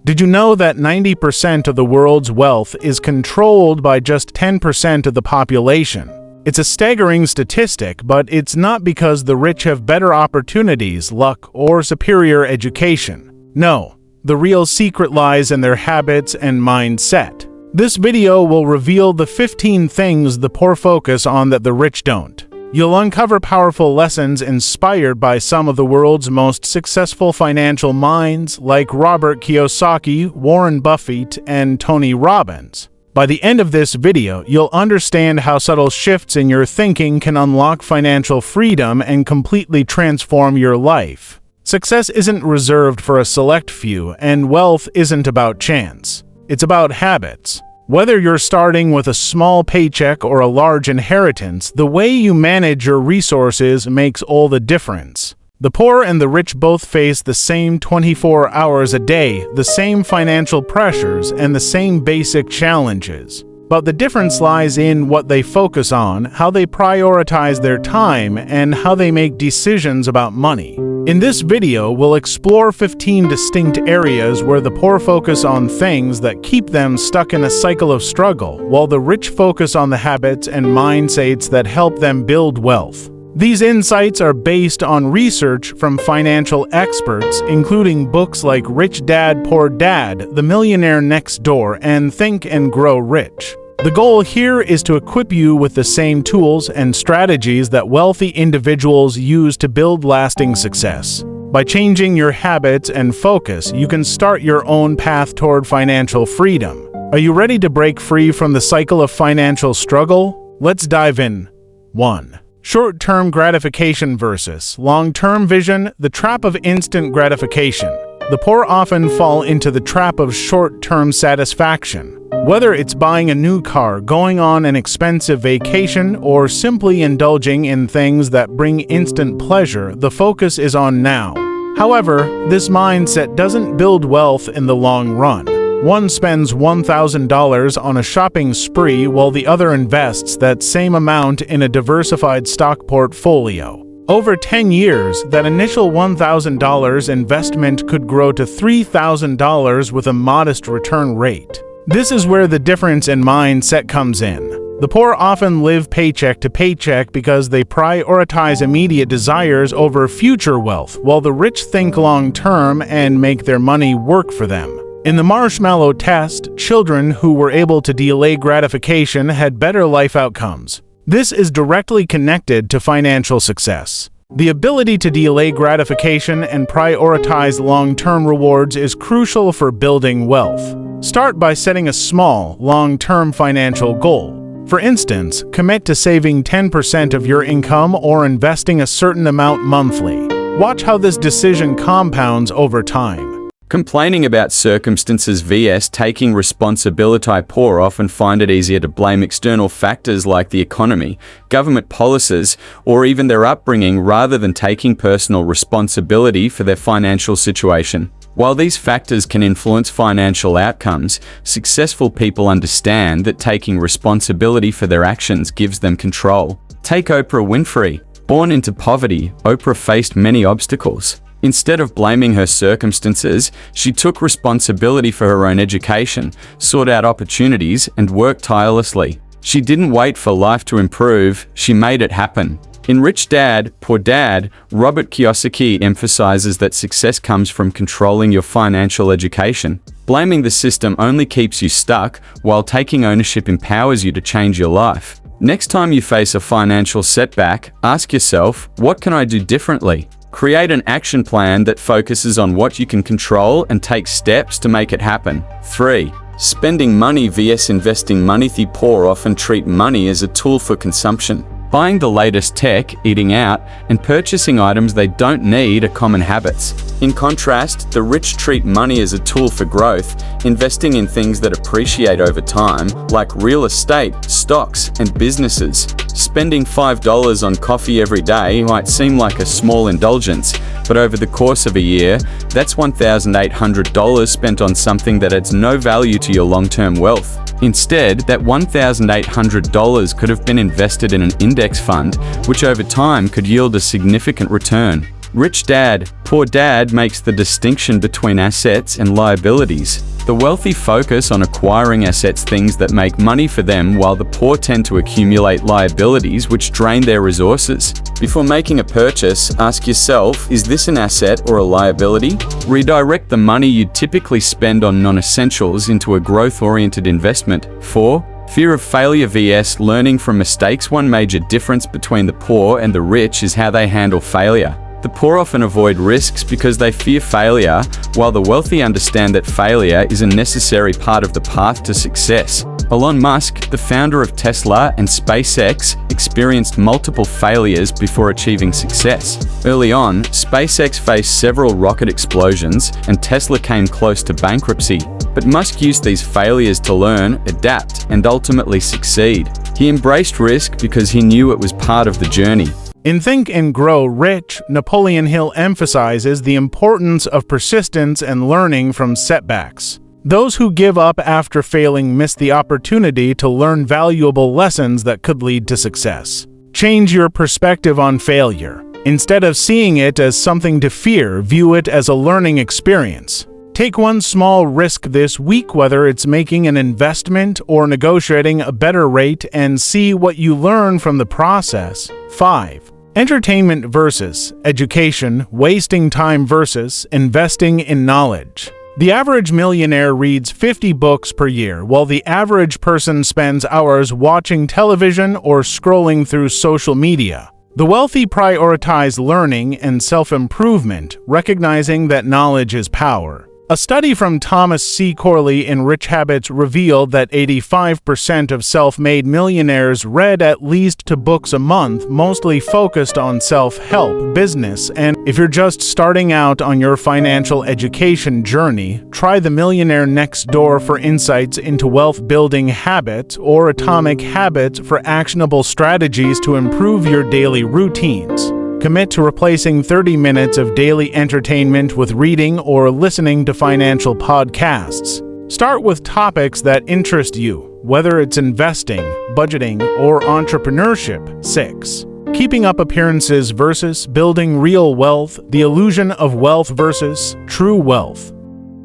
Did you know that 90% of the world's wealth is controlled by just 10% of the population? It's a staggering statistic, but it's not because the rich have better opportunities, luck, or superior education. No, the real secret lies in their habits and mindset. This video will reveal the 15 things the poor focus on that the rich don't. You'll uncover powerful lessons inspired by some of the world's most successful financial minds like Robert Kiyosaki, Warren Buffett, and Tony Robbins. By the end of this video, you'll understand how subtle shifts in your thinking can unlock financial freedom and completely transform your life. Success isn't reserved for a select few, and wealth isn't about chance. It's about habits. Whether you're starting with a small paycheck or a large inheritance, the way you manage your resources makes all the difference. The poor and the rich both face the same 24 hours a day, the same financial pressures, and the same basic challenges. But the difference lies in what they focus on, how they prioritize their time, and how they make decisions about money. In this video, we'll explore 15 distinct areas where the poor focus on things that keep them stuck in a cycle of struggle, while the rich focus on the habits and mindsets that help them build wealth. These insights are based on research from financial experts, including books like Rich Dad, Poor Dad, The Millionaire Next Door, and Think and Grow Rich. The goal here is to equip you with the same tools and strategies that wealthy individuals use to build lasting success. By changing your habits and focus, you can start your own path toward financial freedom. Are you ready to break free from the cycle of financial struggle? Let's dive in. 1. Short-term gratification versus long-term vision, the trap of instant gratification. The poor often fall into the trap of short-term satisfaction. Whether it's buying a new car, going on an expensive vacation, or simply indulging in things that bring instant pleasure, the focus is on now. However, this mindset doesn't build wealth in the long run. One spends $1,000 on a shopping spree while the other invests that same amount in a diversified stock portfolio. Over 10 years, that initial $1,000 investment could grow to $3,000 with a modest return rate. This is where the difference in mindset comes in. The poor often live paycheck to paycheck because they prioritize immediate desires over future wealth, while the rich think long-term and make their money work for them. In the marshmallow test, children who were able to delay gratification had better life outcomes. This is directly connected to financial success. The ability to delay gratification and prioritize long-term rewards is crucial for building wealth. Start by setting a small, long-term financial goal. For instance, commit to saving 10% of your income or investing a certain amount monthly. Watch how this decision compounds over time. Complaining about circumstances vs. taking responsibility. Poor often find it easier to blame external factors like the economy, government policies, or even their upbringing rather than taking personal responsibility for their financial situation. While these factors can influence financial outcomes, successful people understand that taking responsibility for their actions gives them control. Take Oprah Winfrey. Born into poverty, Oprah faced many obstacles. Instead of blaming her circumstances, she took responsibility for her own education, sought out opportunities, and worked tirelessly. She didn't wait for life to improve, she made it happen. In Rich Dad, Poor Dad, Robert Kiyosaki emphasizes that success comes from controlling your financial education. Blaming the system only keeps you stuck, while taking ownership empowers you to change your life. Next time you face a financial setback, ask yourself, what can I do differently? Create an action plan that focuses on what you can control and take steps to make it happen. 3. Spending money vs. investing money. The poor often treat money as a tool for consumption. Buying the latest tech, eating out, and purchasing items they don't need are common habits. In contrast, the rich treat money as a tool for growth, investing in things that appreciate over time, like real estate, stocks, and businesses. Spending $5 on coffee every day might seem like a small indulgence, but over the course of a year, that's $1,800 spent on something that adds no value to your long-term wealth. Instead, that $1,800 could have been invested in an index fund, which over time could yield a significant return. Rich dad, poor dad makes the distinction between assets and liabilities. The wealthy focus on acquiring assets, things that make money for them, while the poor tend to accumulate liabilities which drain their resources. Before making a purchase, ask yourself, is this an asset or a liability? Redirect the money you typically spend on non-essentials into a growth-oriented investment. 4. Fear of failure vs. learning from mistakes. One major difference between the poor and the rich is how they handle failure. The poor often avoid risks because they fear failure, while the wealthy understand that failure is a necessary part of the path to success. Elon Musk, the founder of Tesla and SpaceX, experienced multiple failures before achieving success. Early on, SpaceX faced several rocket explosions, and Tesla came close to bankruptcy. But Musk used these failures to learn, adapt, and ultimately succeed. He embraced risk because he knew it was part of the journey. In Think and Grow Rich, Napoleon Hill emphasizes the importance of persistence and learning from setbacks. Those who give up after failing miss the opportunity to learn valuable lessons that could lead to success. Change your perspective on failure. Instead of seeing it as something to fear, view it as a learning experience. Take one small risk this week, whether it's making an investment or negotiating a better rate, and see what you learn from the process. 5. Entertainment versus education, wasting time versus investing in knowledge. The average millionaire reads 50 books per year, while the average person spends hours watching television or scrolling through social media. The wealthy prioritize learning and self-improvement, recognizing that knowledge is power. A study from Thomas C. Corley in Rich Habits revealed that 85% of self-made millionaires read at least 2 books a month, mostly focused on self-help, business, and if you're just starting out on your financial education journey, try The Millionaire Next Door for insights into wealth-building habits or Atomic Habits for actionable strategies to improve your daily routines. Commit to replacing 30 minutes of daily entertainment with reading or listening to financial podcasts. Start with topics that interest you, whether it's investing, budgeting, or entrepreneurship. 6. Keeping up appearances versus building real wealth, the illusion of wealth versus true wealth.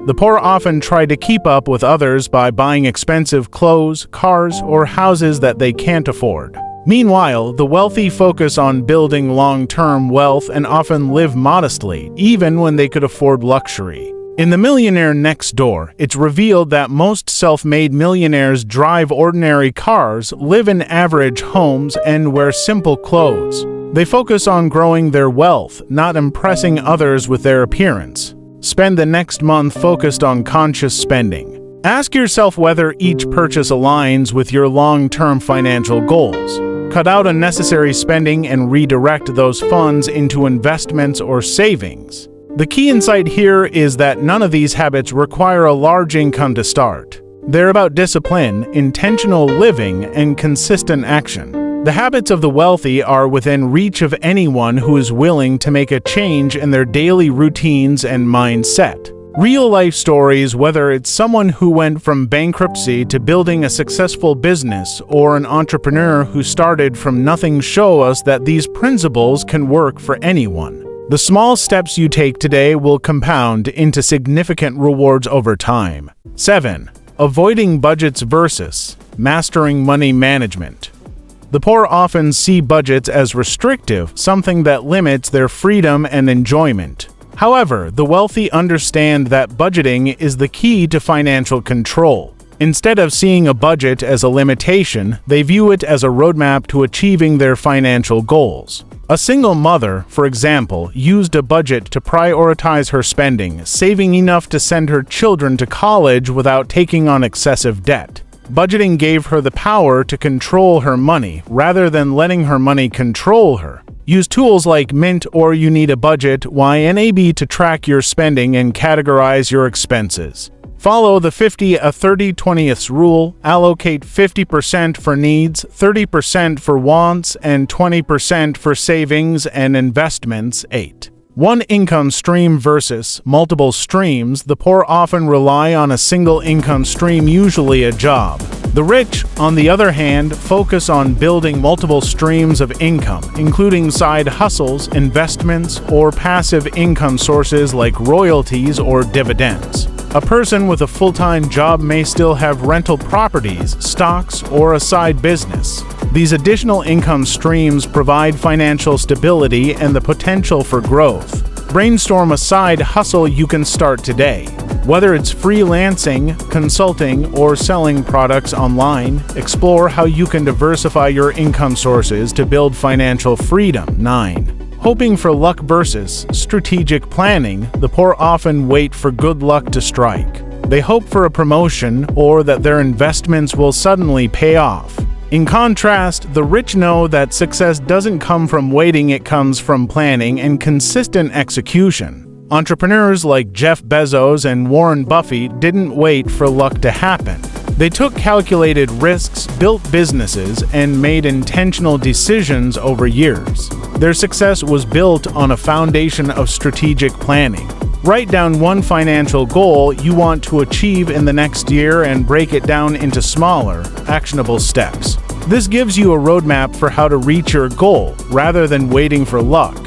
The poor often try to keep up with others by buying expensive clothes, cars, or houses that they can't afford. Meanwhile, the wealthy focus on building long-term wealth and often live modestly, even when they could afford luxury. In The Millionaire Next Door, it's revealed that most self-made millionaires drive ordinary cars, live in average homes, and wear simple clothes. They focus on growing their wealth, not impressing others with their appearance. Spend the next month focused on conscious spending. Ask yourself whether each purchase aligns with your long-term financial goals. Cut out unnecessary spending and redirect those funds into investments or savings. The key insight here is that none of these habits require a large income to start. They're about discipline, intentional living, and consistent action. The habits of the wealthy are within reach of anyone who is willing to make a change in their daily routines and mindset. Real-life stories, whether it's someone who went from bankruptcy to building a successful business or an entrepreneur who started from nothing, show us that these principles can work for anyone. The small steps you take today will compound into significant rewards over time. 7. Avoiding budgets versus mastering money management. The poor often see budgets as restrictive, something that limits their freedom and enjoyment. However, the wealthy understand that budgeting is the key to financial control. Instead of seeing a budget as a limitation, they view it as a roadmap to achieving their financial goals. A single mother, for example, used a budget to prioritize her spending, saving enough to send her children to college without taking on excessive debt. Budgeting gave her the power to control her money, rather than letting her money control her. Use tools like Mint or You Need a Budget YNAB to track your spending and categorize your expenses. Follow the 50-30-20 rule. Allocate 50% for needs, 30% for wants, and 20% for savings and investments. 8. One income stream versus multiple streams. The poor often rely on a single income stream, usually a job. The rich, on the other hand, focus on building multiple streams of income, including side hustles, investments, or passive income sources like royalties or dividends. A person with a full-time job may still have rental properties, stocks, or a side business. These additional income streams provide financial stability and the potential for growth. Brainstorm a side hustle you can start today. Whether it's freelancing, consulting, or selling products online, explore how you can diversify your income sources to build financial freedom. 9. Hoping for luck versus strategic planning. The poor often wait for good luck to strike. They hope for a promotion or that their investments will suddenly pay off. In contrast, the rich know that success doesn't come from waiting, it comes from planning and consistent execution. Entrepreneurs like Jeff Bezos and Warren Buffett didn't wait for luck to happen. They took calculated risks, built businesses, and made intentional decisions over years. Their success was built on a foundation of strategic planning. Write down one financial goal you want to achieve in the next year and break it down into smaller, actionable steps. This gives you a roadmap for how to reach your goal, rather than waiting for luck.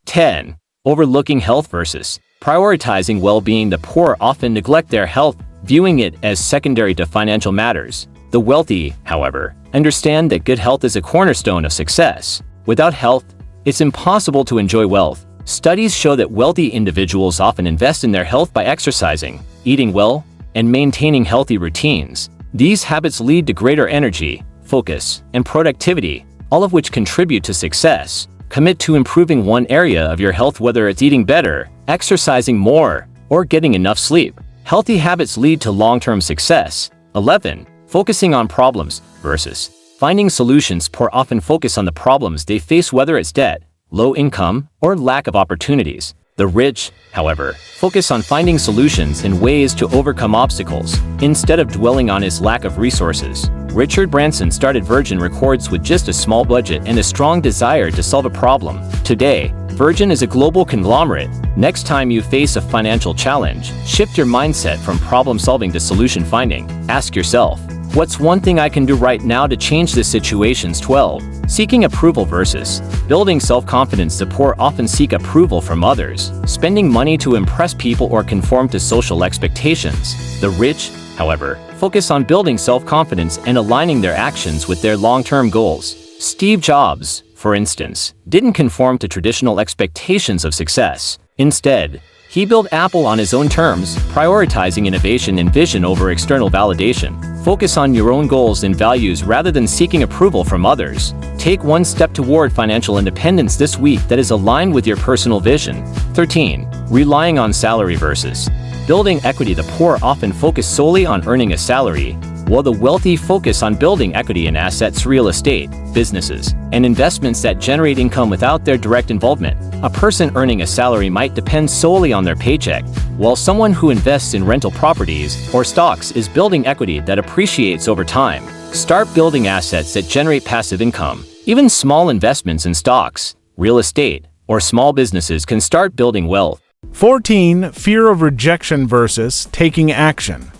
10. Overlooking health versus prioritizing well-being. The poor often neglect their health, viewing it as secondary to financial matters. The wealthy, however, understand that good health is a cornerstone of success. Without health, it's impossible to enjoy wealth. Studies show that wealthy individuals often invest in their health by exercising, eating well, and maintaining healthy routines. These habits lead to greater energy, focus, and productivity, all of which contribute to success. Commit to improving one area of your health, whether it's eating better, exercising more, or getting enough sleep. Healthy habits lead to long-term success. 11. Focusing on problems versus finding solutions. Poor often focus on the problems they face, whether it's debt, low income, or lack of opportunities. The rich, however, focus on finding solutions and ways to overcome obstacles, instead of dwelling on his lack of resources. Richard Branson started Virgin Records with just a small budget and a strong desire to solve a problem. Today, Virgin is a global conglomerate. Next time you face a financial challenge, shift your mindset from problem solving to solution finding. Ask yourself, what's one thing I can do right now to change this situation? 12. Seeking approval versus building self-confidence. The poor often seek approval from others, spending money to impress people or conform to social expectations. The rich, however, focus on building self-confidence and aligning their actions with their long-term goals. Steve Jobs, for instance, didn't conform to traditional expectations of success. Instead, he built Apple on his own terms, prioritizing innovation and vision over external validation. Focus on your own goals and values rather than seeking approval from others. Take one step toward financial independence this week that is aligned with your personal vision. 13. Relying on salary versus building equity. The poor often focus solely on earning a salary, while the wealthy focus on building equity in assets, real estate, businesses, and investments that generate income without their direct involvement. A person earning a salary might depend solely on their paycheck, while someone who invests in rental properties or stocks is building equity that appreciates over time. Start building assets that generate passive income. Even small investments in stocks, real estate, or small businesses can start building wealth. 14. Fear of rejection versus taking action.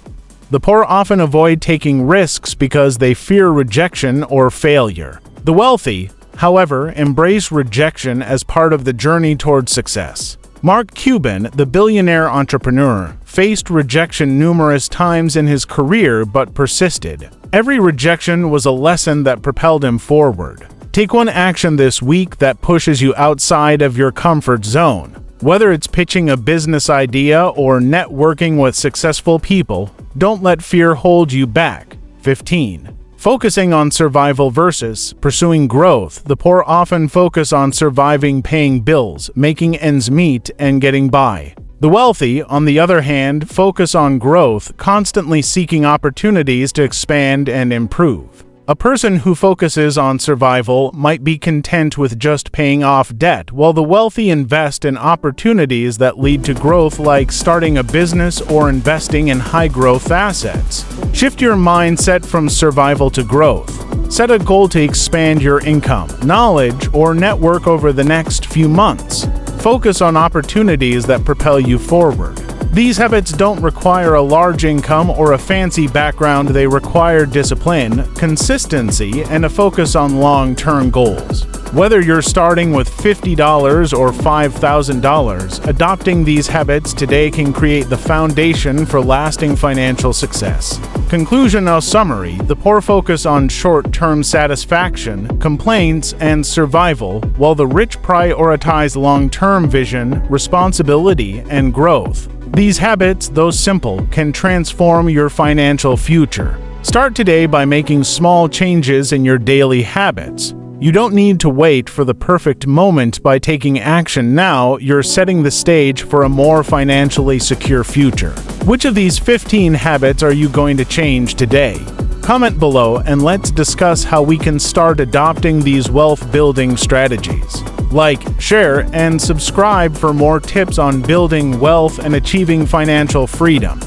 The poor often avoid taking risks because they fear rejection or failure. The wealthy, however, embrace rejection as part of the journey towards success. Mark Cuban, the billionaire entrepreneur, faced rejection numerous times in his career but persisted. Every rejection was a lesson that propelled him forward. Take one action this week that pushes you outside of your comfort zone. Whether it's pitching a business idea or networking with successful people, don't let fear hold you back. 15. Focusing on survival versus pursuing growth. The poor often focus on surviving, paying bills, making ends meet, and getting by. The wealthy, on the other hand, focus on growth, constantly seeking opportunities to expand and improve. A person who focuses on survival might be content with just paying off debt, while the wealthy invest in opportunities that lead to growth, like starting a business or investing in high-growth assets. Shift your mindset from survival to growth. Set a goal to expand your income, knowledge, or network over the next few months. Focus on opportunities that propel you forward. These habits don't require a large income or a fancy background. They require discipline, consistency, and a focus on long-term goals. Whether you're starting with $50 or $5,000, adopting these habits today can create the foundation for lasting financial success. Conclusion or summary: the poor focus on short-term satisfaction, complaints, and survival, while the rich prioritize long-term vision, responsibility, and growth. These habits, though simple, can transform your financial future. Start today by making small changes in your daily habits. You don't need to wait for the perfect moment. By taking action now, you're setting the stage for a more financially secure future. Which of these 15 habits are you going to change today? Comment below and let's discuss how we can start adopting these wealth-building strategies. Like, share, and subscribe for more tips on building wealth and achieving financial freedom.